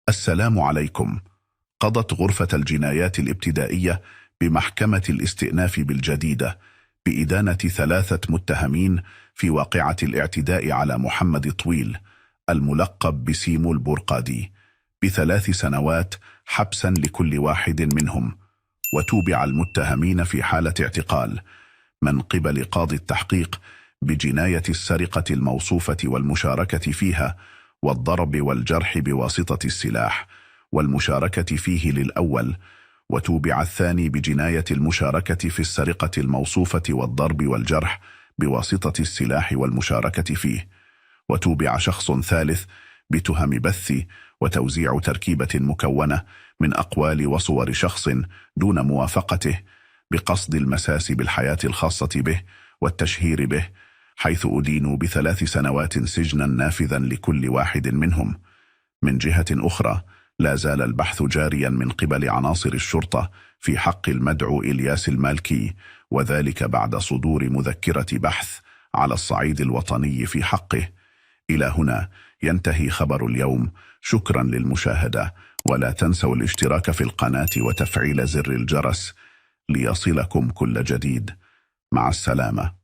السلام عليكم. قضت غرفة الجنايات الابتدائية بمحكمة الاستئناف بالجديدة بإدانة 3 متهمين في واقعة الاعتداء على محمد طويل الملقب بسيمو البرقادي ب3 سنوات حبسا لكل واحد منهم، وتوبع المتهمين في حالة اعتقال من قبل قاضي التحقيق بجناية السرقة الموصوفة والمشاركة فيها والضرب والجرح بواسطة السلاح والمشاركة فيه للأول، وتوبع الثاني بجناية المشاركة في السرقة الموصوفة والضرب والجرح بواسطة السلاح والمشاركة فيه، وتوبع شخص ثالث بتهم بث وتوزيع تركيبة مكونة من أقوال وصور شخص دون موافقته بقصد المساس بالحياة الخاصة به والتشهير به، حيث أدينوا ب3 سنوات سجنا نافذا لكل واحد منهم. من جهة أخرى، لا زال البحث جاريا من قبل عناصر الشرطة في حق المدعو إلياس المالكي، وذلك بعد صدور مذكرة بحث على الصعيد الوطني في حقه. إلى هنا ينتهي خبر اليوم. شكرا للمشاهدة، ولا تنسوا الاشتراك في القناة وتفعيل زر الجرس ليصلكم كل جديد. مع السلامة.